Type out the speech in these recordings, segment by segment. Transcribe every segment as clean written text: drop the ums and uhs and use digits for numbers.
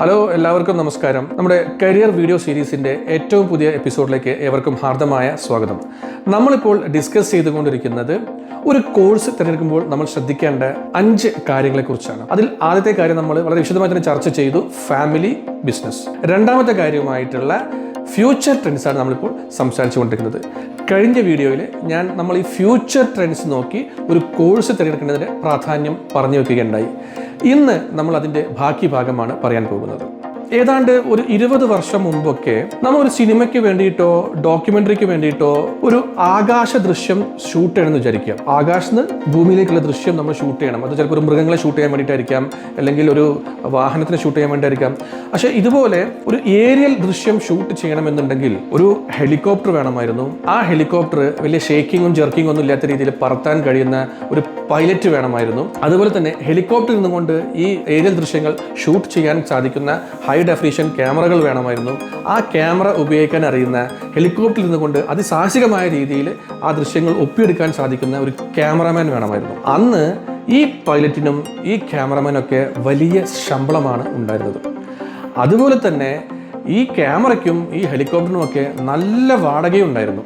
Hello എല്ലാവർക്കും നമസ്കാരം. നമ്മുടെ കരിയർ വീഡിയോ സീരീസിൻ്റെ ഏറ്റവും പുതിയ എപ്പിസോഡിലേക്ക് ഏവർക്കും ഹാർദമായ സ്വാഗതം. നമ്മളിപ്പോൾ ഡിസ്കസ് ചെയ്തുകൊണ്ടിരിക്കുന്നത് ഒരു കോഴ്സ് തിരഞ്ഞെടുക്കുമ്പോൾ നമ്മൾ ശ്രദ്ധിക്കേണ്ട 5 കാര്യങ്ങളെക്കുറിച്ചാണ്. അതിൽ ആദ്യത്തെ കാര്യം നമ്മൾ വളരെ വിശദമായി തന്നെ ചർച്ച ചെയ്തു, ഫാമിലി ബിസിനസ്. രണ്ടാമത്തെ കാര്യമായിട്ടുള്ള ഫ്യൂച്ചർ ട്രെൻഡ്സാണ് നമ്മളിപ്പോൾ സംസാരിച്ചുകൊണ്ടിരിക്കുന്നത്. കഴിഞ്ഞ വീഡിയോയിൽ നമ്മൾ ഈ ഫ്യൂച്ചർ ട്രെൻഡ്സ് നോക്കി ഒരു കോഴ്സ് തിരഞ്ഞെടുക്കുന്നതിൻ്റെ പ്രാധാന്യം പറഞ്ഞു വെക്കുകയുണ്ടായി. ഇന്ന് നമ്മൾ അതിൻ്റെ ബാക്കി ഭാഗമാണ് പറയാൻ പോകുന്നത്. ഏതാണ്ട് ഒരു 20 വർഷം മുമ്പൊക്കെ നമ്മൾ ഒരു സിനിമയ്ക്ക് വേണ്ടിയിട്ടോ ഡോക്യുമെൻ്ററിക്ക് വേണ്ടിയിട്ടോ ഒരു ആകാശ ദൃശ്യം ഷൂട്ട് ചെയ്യണമെന്ന് വിചാരിക്കാം. ആകാശത്ത് ഭൂമിയിലേക്കുള്ള ദൃശ്യം നമ്മൾ ഷൂട്ട് ചെയ്യണം. അത് ചിലപ്പോൾ ഒരു മൃഗങ്ങളെ ഷൂട്ട് ചെയ്യാൻ വേണ്ടിയിട്ടായിരിക്കാം, അല്ലെങ്കിൽ ഒരു വാഹനത്തിനെ ഷൂട്ട് ചെയ്യാൻ വേണ്ടിയിട്ടായിരിക്കാം. പക്ഷേ ഇതുപോലെ ഒരു ഏരിയൽ ദൃശ്യം ഷൂട്ട് ചെയ്യണമെന്നുണ്ടെങ്കിൽ ഒരു ഹെലികോപ്റ്റർ വേണമായിരുന്നു. ആ ഹെലികോപ്റ്റർ വലിയ ഷേക്കിങ്ങും ജെർക്കിങ്ങും ഒന്നും ഇല്ലാത്ത രീതിയിൽ പറത്താൻ കഴിയുന്ന ഒരു പൈലറ്റ് വേണമായിരുന്നു. അതുപോലെ തന്നെ ഹെലികോപ്റ്ററിൽ നിന്നുകൊണ്ട് ഈ ഏരിയൽ ദൃശ്യങ്ങൾ ഷൂട്ട് ചെയ്യാൻ സാധിക്കുന്ന ഹൈ ഡെഫിനിഷൻ ക്യാമറകൾ വേണമായിരുന്നു. ആ ക്യാമറ ഉപയോഗിക്കാൻ അറിയുന്ന, ഹെലികോപ്റ്ററിൽ നിന്നുകൊണ്ട് അതിസാഹസികമായ രീതിയിൽ ആ ദൃശ്യങ്ങൾ ഒപ്പിയെടുക്കാൻ സാധിക്കുന്ന ഒരു ക്യാമറമാൻ വേണമായിരുന്നു. അന്ന് ഈ പൈലറ്റിനും ഈ ക്യാമറമാനൊക്കെ വലിയ ശമ്പളമാണ് ഉണ്ടായിരുന്നത്. അതുപോലെ തന്നെ ഈ ക്യാമറയ്ക്കും ഈ ഹെലികോപ്റ്ററിനുമൊക്കെ നല്ല വാടകയുണ്ടായിരുന്നു.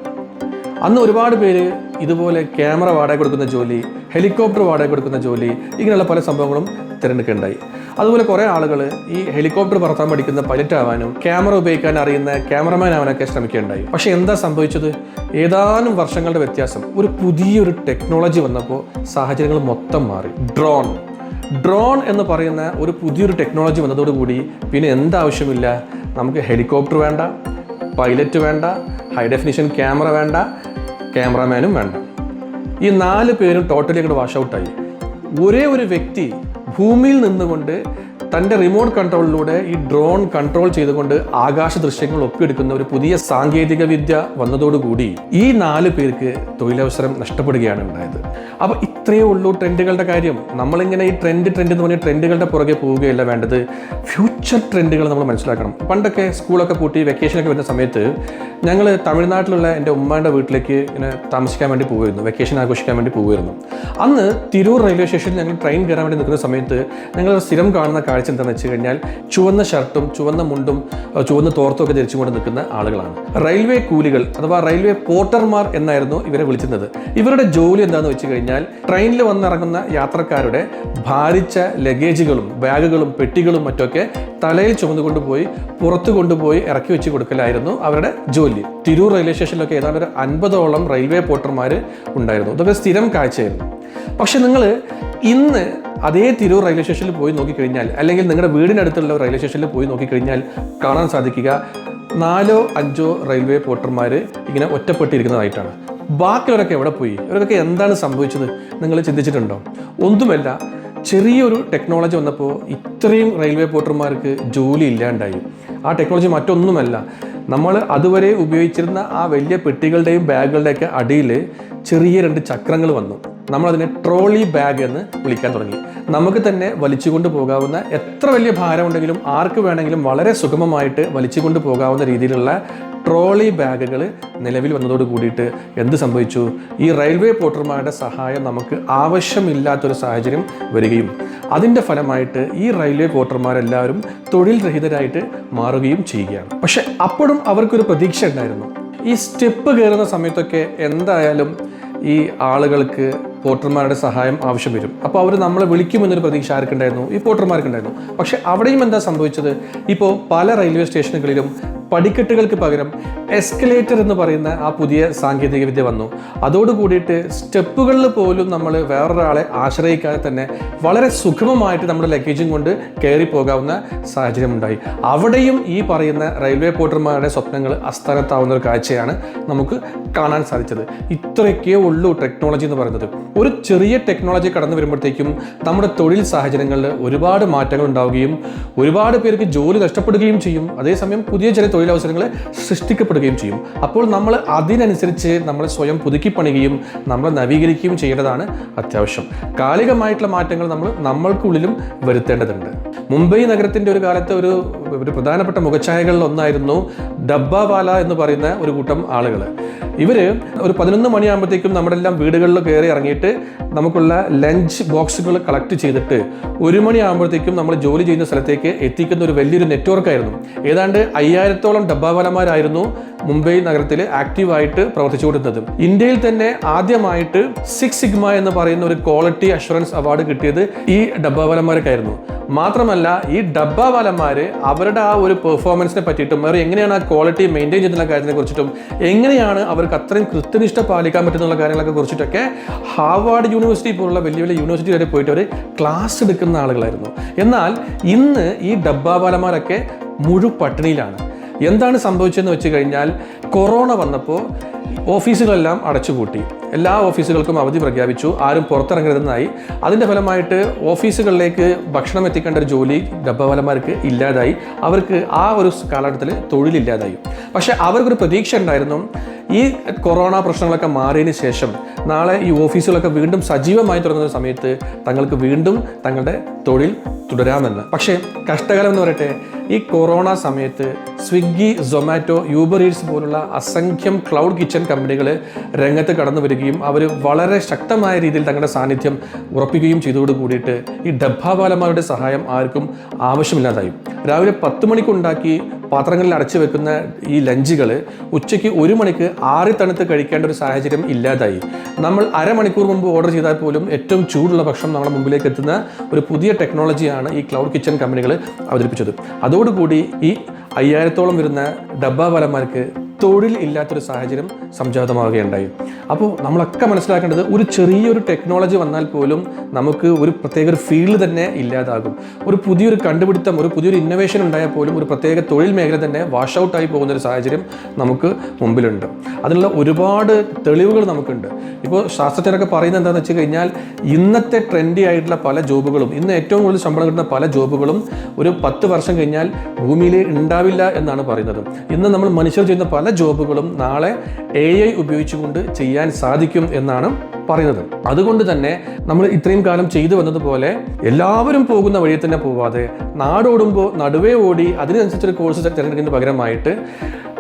അന്ന് ഒരുപാട് പേര് ഇതുപോലെ ക്യാമറ വാടക കൊടുക്കുന്ന ജോലി, ഹെലികോപ്റ്റർ വാടക കൊടുക്കുന്ന ജോലി, ഇങ്ങനെയുള്ള പല സംഭവങ്ങളും തിരഞ്ഞെടുക്കുകയുണ്ടായി. അതുപോലെ കുറേ ആളുകൾ ഈ ഹെലികോപ്റ്റർ പറത്താൻ പഠിക്കുന്ന പൈലറ്റ് ആവാനും ക്യാമറ ഉപയോഗിക്കാൻ അറിയുന്ന ക്യാമറമാൻ ആവാനൊക്കെ ശ്രമിക്കുകയുണ്ടായി. പക്ഷേ എന്താ സംഭവിച്ചത്? ഏതാനും വർഷങ്ങളുടെ വ്യത്യാസം, ഒരു പുതിയൊരു ടെക്നോളജി വന്നപ്പോൾ സാഹചര്യങ്ങൾ മൊത്തം മാറി. ഡ്രോൺ എന്ന് പറയുന്ന ഒരു പുതിയൊരു ടെക്നോളജി വന്നതോടുകൂടി പിന്നെ എന്താവശ്യമില്ല, നമുക്ക് ഹെലികോപ്റ്റർ വേണ്ട, പൈലറ്റ് വേണ്ട, ഹൈ ഡെഫിനിഷൻ ക്യാമറ വേണ്ട, ക്യാമറമാനും വേണ്ട. ഈ 4 പേരും ടോട്ടലി അങ്ങോട്ട് വാഷ് ഔട്ടായി. ഒരേ ഒരു വ്യക്തി ഭൂമിയിൽ നിന്നുകൊണ്ട് തൻ്റെ റിമോട്ട് കൺട്രോളിലൂടെ ഈ ഡ്രോൺ കൺട്രോൾ ചെയ്തുകൊണ്ട് ആകാശ ദൃശ്യങ്ങൾ ഒപ്പിയെടുക്കുന്ന ഒരു പുതിയ സാങ്കേതിക വിദ്യ വന്നതോടുകൂടി ഈ 4 പേർക്ക് തൊഴിലവസരം നഷ്ടപ്പെടുകയാണ് ഉണ്ടായത്. അപ്പോൾ ഇത്രയേ ഉള്ളൂ ട്രെൻഡുകളുടെ കാര്യം. നമ്മളിങ്ങനെ ഈ ട്രെൻഡ് എന്ന് പറഞ്ഞാൽ ട്രെൻഡുകളുടെ പുറകെ പോവുകയല്ല വേണ്ടത്, ഫ്യൂച്ചർ ട്രെൻഡുകൾ നമ്മൾ മനസ്സിലാക്കണം. പണ്ടൊക്കെ സ്കൂളൊക്കെ പൂട്ടി വെക്കേഷനൊക്കെ വരുന്ന സമയത്ത് ഞങ്ങൾ തമിഴ്നാട്ടിലുള്ള എൻ്റെ ഉമ്മാൻ്റെ വീട്ടിലേക്ക് ഇങ്ങനെ താമസിക്കാൻ വേണ്ടി പോകുമായിരുന്നു, വെക്കേഷൻ ആഘോഷിക്കാൻ വേണ്ടി പോകുമായിരുന്നു. അന്ന് തിരൂർ റെയിൽവേ സ്റ്റേഷനിൽ ഞങ്ങൾ ട്രെയിൻ കയറാൻ വേണ്ടി നിൽക്കുന്ന സമയത്ത് ഞങ്ങൾ സ്ഥിരം കാണുന്ന കാഴ്ച എന്താണെന്ന് വെച്ച് കഴിഞ്ഞാൽ ചുവന്ന ഷർട്ടും ചുവന്ന മുണ്ടും ചുവന്ന തോർത്തും ഒക്കെ ധരിച്ചുകൊണ്ട് നിൽക്കുന്ന ആളുകളാണ്. റെയിൽവേ കൂലികൾ അഥവാ റെയിൽവേ പോർട്ടർമാർ എന്നായിരുന്നു ഇവരെ വിളിച്ചിരുന്നത്. ഇവരുടെ ജോലി എന്താണെന്ന് വെച്ച് കഴിഞ്ഞാൽ ട്രെയിനിൽ വന്നിറങ്ങുന്ന യാത്രക്കാരുടെ ഭാരിച്ച ലഗേജുകളും ബാഗുകളും പെട്ടികളും മറ്റൊക്കെ തലയിൽ ചുമന്നുകൊണ്ടുപോയി പുറത്ത് കൊണ്ടുപോയി ഇറക്കി വെച്ച് കൊടുക്കലായിരുന്നു അവരുടെ ജോലി. തിരൂർ റെയിൽവേ സ്റ്റേഷനിലൊക്കെ ഏതാണ്ട് ഒരു 50ഓളം റെയിൽവേ പോർട്ടർമാർ ഉണ്ടായിരുന്നു. ഇതൊക്കെ സ്ഥിരം കാഴ്ചയായിരുന്നു. പക്ഷെ നിങ്ങൾ ഇന്ന് അതേ തിരൂർ റെയിൽവേ സ്റ്റേഷനിൽ പോയി നോക്കിക്കഴിഞ്ഞാൽ, അല്ലെങ്കിൽ നിങ്ങളുടെ വീടിനടുത്തുള്ള റെയിൽവേ സ്റ്റേഷനിൽ പോയി നോക്കിക്കഴിഞ്ഞാൽ കാണാൻ സാധിക്കുക 4 or 5 റെയിൽവേ പോർട്ടർമാർ ഇങ്ങനെ ഒറ്റപ്പെട്ടിരിക്കുന്നതായിട്ടാണ്. ബാക്കിയുള്ളവരൊക്കെ എവിടെ പോയി? ഇവരൊക്കെ എന്താണ് സംഭവിച്ചത്? നിങ്ങൾ ചിന്തിച്ചിട്ടുണ്ടോ? ഒന്നുമല്ല, ചെറിയൊരു ടെക്നോളജി വന്നപ്പോൾ ഇത്രയും റെയിൽവേ പോർട്ടർമാർക്ക് ജോലി ഇല്ലാണ്ടായി. ആ ടെക്നോളജി മറ്റൊന്നുമല്ല, നമ്മൾ അതുവരെ ഉപയോഗിച്ചിരുന്ന ആ വലിയ പെട്ടികളുടെയും ബാഗുകളുടെയൊക്കെ അടിയിൽ ചെറിയ 2 ചക്രങ്ങൾ വന്നു. നമ്മളതിനെ ട്രോളി ബാഗ് എന്ന് വിളിക്കാൻ തുടങ്ങി. നമുക്ക് തന്നെ വലിച്ചുകൊണ്ട് പോകാവുന്ന, എത്ര വലിയ ഭാരമുണ്ടെങ്കിലും ആർക്ക് വേണമെങ്കിലും വളരെ സുഗമമായിട്ട് വലിച്ചുകൊണ്ട് പോകാവുന്ന രീതിയിലുള്ള ട്രോളി ബാഗുകൾ നിലവിൽ വന്നതോട് കൂടിയിട്ട് എന്ത് സംഭവിച്ചു? ഈ റെയിൽവേ പോർട്ടർമാരുടെ സഹായം നമുക്ക് ആവശ്യമില്ലാത്തൊരു സാഹചര്യം വരികയും അതിൻ്റെ ഫലമായിട്ട് ഈ റെയിൽവേ പോർട്ടർമാരെല്ലാവരും തൊഴിൽ രഹിതരായിട്ട് മാറുകയും ചെയ്യുകയാണ്. പക്ഷെ അപ്പോഴും അവർക്കൊരു പ്രതീക്ഷ ഉണ്ടായിരുന്നു. ഈ സ്റ്റെപ്പ് കയറുന്ന സമയത്തൊക്കെ എന്തായാലും ഈ ആളുകൾക്ക് പോർട്ടർമാരുടെ സഹായം ആവശ്യം വരും. അപ്പോൾ അവർ നമ്മളെ വിളിക്കുമെന്നൊരു പ്രതീക്ഷ ആർക്കുണ്ടായിരുന്നു? ഈ പോർട്ടർമാർക്കുണ്ടായിരുന്നു. പക്ഷെ അവിടെയും എന്താ സംഭവിച്ചത്? ഇപ്പോൾ പല റെയിൽവേ സ്റ്റേഷനുകളിലും പടിക്കെട്ടുകൾക്ക് പകരം എസ്കലേറ്റർ എന്ന് പറയുന്ന ആ പുതിയ സാങ്കേതിക വിദ്യ വന്നു. അതോടുകൂടിയിട്ട് സ്റ്റെപ്പുകളിൽ പോലും നമ്മൾ വേറൊരാളെ ആശ്രയിക്കാതെ തന്നെ വളരെ സുഗമമായിട്ട് നമ്മുടെ ലഗേജും കൊണ്ട് കയറി പോകാവുന്ന സാഹചര്യം ഉണ്ടായി. അവിടെയും ഈ പറയുന്ന റെയിൽവേ പോർട്ടർമാരുടെ സ്വപ്നങ്ങൾ അസ്ഥാനത്താവുന്ന ഒരു കാഴ്ചയാണ് നമുക്ക് കാണാൻ സാധിച്ചത്. ഇത്രയൊക്കെ ഉള്ളൂ ടെക്നോളജി എന്ന് പറയുന്നത്. ഒരു ചെറിയ ടെക്നോളജി കടന്നു വരുമ്പോഴത്തേക്കും നമ്മുടെ തൊഴിൽ സാഹചര്യങ്ങളിൽ ഒരുപാട് മാറ്റങ്ങൾ ഉണ്ടാവുകയും ഒരുപാട് പേർക്ക് ജോലി നഷ്ടപ്പെടുകയും ചെയ്യും. അതേസമയം പുതിയ ചില തൊഴിലവസരങ്ങൾ സൃഷ്ടിക്കപ്പെടുകയും ചെയ്യും. അപ്പോൾ നമ്മൾ അതിനനുസരിച്ച് നമ്മൾ സ്വയം പുതുക്കി പണിയുകയും നമ്മൾ നവീകരിക്കുകയും ചെയ്യേണ്ടതാണ് അത്യാവശ്യം. കാലികമായിട്ടുള്ള മാറ്റങ്ങൾ നമ്മൾക്കുള്ളിലും വരുത്തേണ്ടതുണ്ട്. മുംബൈ നഗരത്തിൻ്റെ ഒരു കാലത്ത് ഒരു ഒരു പ്രധാനപ്പെട്ട മുഖച്ഛായകളിൽ ഒന്നായിരുന്നു ഡബ്ബാവാല എന്ന് പറയുന്ന ഒരു കൂട്ടം ആളുകൾ. ഇവർ ഒരു 11 മണിയാകുമ്പോഴത്തേക്കും നമ്മുടെ എല്ലാം വീടുകളിൽ കയറി ഇറങ്ങിയിട്ട് നമുക്കുള്ള ലഞ്ച് ബോക്സുകൾ കളക്ട് ചെയ്തിട്ട് 1 മണിയാകുമ്പോഴത്തേക്കും നമ്മൾ ജോലി ചെയ്യുന്ന സ്ഥലത്തേക്ക് എത്തിക്കുന്ന ഒരു വലിയൊരു നെറ്റ്വർക്കായിരുന്നു. ഏതാണ്ട് 5000-ഓളം ഡബ്ബാവാലമാരായിരുന്നു മുംബൈ നഗരത്തിൽ ആക്റ്റീവായിട്ട് പ്രവർത്തിച്ചുകൊണ്ടിരുന്നത്. ഇന്ത്യയിൽ തന്നെ ആദ്യമായിട്ട് 6 സിഗ്മ എന്ന് പറയുന്ന ഒരു ക്വാളിറ്റി അഷുറൻസ് അവാർഡ് കിട്ടിയത് ഈ ഡബ്ബാവാലന്മാർക്കായിരുന്നു. മാത്രമല്ല ഈ ഡബ്ബാവാലന്മാർ അവരുടെ ആ ഒരു പെർഫോമൻസിനെ പറ്റിയിട്ടും അവർ എങ്ങനെയാണ് ആ ക്വാളിറ്റി മെയിൻറ്റെയിൻ ചെയ്യുന്ന കാര്യത്തിനെ കുറിച്ചിട്ടും എങ്ങനെയാണ് അവർക്ക് അത്രയും കൃത്യനിഷ്ഠ പാലിക്കാൻ പറ്റുന്ന കാര്യങ്ങളൊക്കെ കുറിച്ചിട്ടൊക്കെ ഹാർവാർഡ് യൂണിവേഴ്സിറ്റി പോലുള്ള വലിയ വലിയ യൂണിവേഴ്സിറ്റി വരെ പോയിട്ട് അവർ ക്ലാസ് എടുക്കുന്ന ആളുകളായിരുന്നു. എന്നാൽ ഇന്ന് ഈ ഡബ്ബാവാലന്മാരൊക്കെ പട്ടിണിയിലാണ്. എന്താണ് സംഭവിച്ചതെന്ന് വെച്ച് കഴിഞ്ഞാൽ കൊറോണ വന്നപ്പോൾ ഓഫീസുകളെല്ലാം അടച്ചുപൂട്ടി, എല്ലാ ഓഫീസുകൾക്കും അവധി പ്രഖ്യാപിച്ചു, ആരും പുറത്തിറങ്ങരുതെന്നായി. അതിൻ്റെ ഫലമായിട്ട് ഓഫീസുകളിലേക്ക് ഭക്ഷണം എത്തിക്കേണ്ട ഒരു ജോലി ഡബ്ബാവാലന്മാർക്ക് ഇല്ലാതായി. അവർക്ക് ആ ഒരു കാലഘട്ടത്തിൽ തൊഴിലില്ലാതായി. പക്ഷേ അവർക്കൊരു പ്രതീക്ഷ ഉണ്ടായിരുന്നു, ഈ കൊറോണ പ്രശ്നങ്ങളൊക്കെ മാറിയതിന് ശേഷം നാളെ ഈ ഓഫീസുകളൊക്കെ വീണ്ടും സജീവമായി തുടങ്ങുന്ന സമയത്ത് തങ്ങൾക്ക് വീണ്ടും തങ്ങളുടെ തൊഴിൽ തുടരാമെന്ന്. പക്ഷേ കഷ്ടകാലം എന്ന് പറയട്ടെ, ഈ കൊറോണ സമയത്ത് സ്വിഗ്ഗി, സൊമാറ്റോ, യൂബർ ഈറ്റ്സ് പോലുള്ള അസംഖ്യം ക്ലൗഡ് കിച്ചൺ കമ്പനികൾ രംഗത്ത് കടന്നു വരികയും അവർ വളരെ ശക്തമായ രീതിയിൽ തങ്ങളുടെ സാന്നിധ്യം ഉറപ്പിക്കുകയും ചെയ്തതോട് കൂടിയിട്ട് ഈ ഡബ്ബാവാലന്മാരുടെ സഹായം ആർക്കും ആവശ്യമില്ലാതായി. രാവിലെ 10 മണിക്കുണ്ടാക്കി പാത്രങ്ങളിൽ അടച്ചു വെക്കുന്ന ഈ ലഞ്ചുകൾ ഉച്ചയ്ക്ക് 1 മണിക്ക് ആറി തണുത്ത് കഴിക്കേണ്ട ഒരു സാഹചര്യം ഇല്ലാതായി. നമ്മൾ അരമണിക്കൂർ മുമ്പ് ഓർഡർ ചെയ്താൽ പോലും ഏറ്റവും ചൂടുള്ള ഭക്ഷണം നമ്മുടെ മുമ്പിലേക്ക് എത്തുന്ന ഒരു പുതിയ ടെക്നോളജിയാണ് ഈ ക്ലൗഡ് കിച്ചൺ കമ്പനികൾ അവതരിപ്പിച്ചത്. അതോടുകൂടി ഈ 5000-ഓളം വരുന്ന ഡബ്ബാവാലന്മാർക്ക് തൊഴിൽ ഇല്ലാത്തൊരു സാഹചര്യം സംജാതമാവുകയുണ്ടായി. അപ്പോൾ നമ്മളൊക്കെ മനസ്സിലാക്കേണ്ടത്, ഒരു ചെറിയൊരു ടെക്നോളജി വന്നാൽ പോലും നമുക്ക് ഒരു പ്രത്യേക ഒരു ഫീൽഡ് തന്നെ ഇല്ലാതാകും. ഒരു പുതിയൊരു കണ്ടുപിടുത്തം, ഒരു പുതിയൊരു ഇന്നോവേഷൻ ഉണ്ടായാൽ പോലും ഒരു പ്രത്യേക തൊഴിൽ മേഖല തന്നെ വാഷ് ഔട്ടായി പോകുന്നൊരു സാഹചര്യം നമുക്ക് മുമ്പിലുണ്ട്. അതിനുള്ള ഒരുപാട് തെളിവുകൾ നമുക്കുണ്ട്. ഇപ്പോൾ ശാസ്ത്രജ്ഞരൊക്കെ പറയുന്നത് എന്താണെന്ന് വെച്ച് കഴിഞ്ഞാൽ, ഇന്നത്തെ ട്രെൻഡി ആയിട്ടുള്ള പല ജോബുകളും, ഇന്ന് ഏറ്റവും കൂടുതൽ ശമ്പളം കിട്ടുന്ന പല ജോബുകളും ഒരു 10 വർഷം കഴിഞ്ഞാൽ ഭൂമിയിൽ ഉണ്ടാവില്ല എന്നാണ് പറയുന്നത്. ഇന്ന് നമ്മൾ മനുഷ്യർ ചെയ്യുന്ന പല ജോബുകളും നാളെ AI ഉപയോഗിച്ചുകൊണ്ട് ചെയ്യാൻ സാധിക്കും എന്നാണ് പറയുന്നത്. അതുകൊണ്ട് തന്നെ നമ്മൾ ഇത്രയും കാലം ചെയ്തു വന്നതുപോലെ എല്ലാവരും പോകുന്ന വഴിയിൽ തന്നെ പോവാതെ നാടോടുമ്പോൾ നടുവേ ഓടി അതിനനുസരിച്ചൊരു കോഴ്സ് തിരഞ്ഞെടുക്കുന്നതിന് പകരമായിട്ട്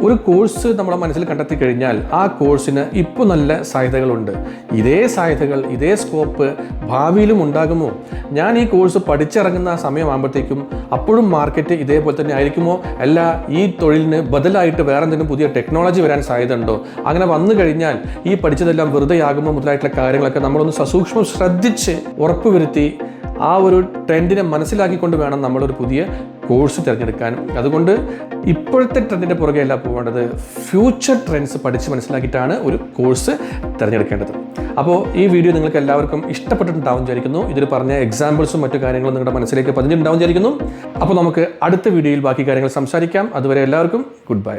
ഒരു കോഴ്സ് നമ്മുടെ മനസ്സിൽ കണ്ടെത്തി കഴിഞ്ഞാൽ ആ കോഴ്സിന് ഇപ്പോൾ നല്ല സാധ്യതകളുണ്ട്. ഇതേ സാധ്യതകൾ, ഇതേ സ്കോപ്പ് ഭാവിയിലും ഉണ്ടാകുമോ? ഞാൻ ഈ കോഴ്സ് പഠിച്ചിറങ്ങുന്ന സമയമാകുമ്പോഴത്തേക്കും അപ്പോഴും മാർക്കറ്റ് ഇതേപോലെ തന്നെ ആയിരിക്കുമോ? അല്ല ഈ തൊഴിലിന് ബദലായിട്ട് വേറെ എന്തെങ്കിലും പുതിയ ടെക്നോളജി വരാൻ സാധ്യത ഉണ്ടോ? അങ്ങനെ വന്നു കഴിഞ്ഞാൽ ഈ പഠിച്ചതെല്ലാം വെറുതെ ആകുമോ മുതലായിട്ടുള്ള കാര്യങ്ങളൊക്കെ നമ്മളൊന്ന് സസൂക്ഷ്മം ശ്രദ്ധിച്ച് ഉറപ്പുവരുത്തി ആ ഒരു ട്രെൻഡിനെ മനസ്സിലാക്കിക്കൊണ്ട് വേണം നമ്മളൊരു പുതിയ കോഴ്സ് തിരഞ്ഞെടുക്കാൻ. അതുകൊണ്ട് ഇപ്പോഴത്തെ ട്രെൻഡിൻ്റെ പുറകെയല്ല പോകേണ്ടത്, ഫ്യൂച്ചർ ട്രെൻഡ്സ് പഠിച്ച് മനസ്സിലാക്കിയിട്ടാണ് ഒരു കോഴ്സ് തിരഞ്ഞെടുക്കേണ്ടത്. അപ്പോൾ ഈ വീഡിയോ നിങ്ങൾക്ക് എല്ലാവർക്കും ഇഷ്ടപ്പെട്ടിട്ടുണ്ടാവും വിചാരിക്കുന്നു. ഇതിൽ പറഞ്ഞ എക്സാമ്പിൾസും മറ്റു കാര്യങ്ങളും നിങ്ങളുടെ മനസ്സിലേക്ക് പതിഞ്ഞിട്ടുണ്ടാവും വിചാരിക്കുന്നു. അപ്പോൾ നമുക്ക് അടുത്ത വീഡിയോയിൽ ബാക്കി കാര്യങ്ങൾ സംസാരിക്കാം. അതുവരെ എല്ലാവർക്കും ഗുഡ് ബൈ.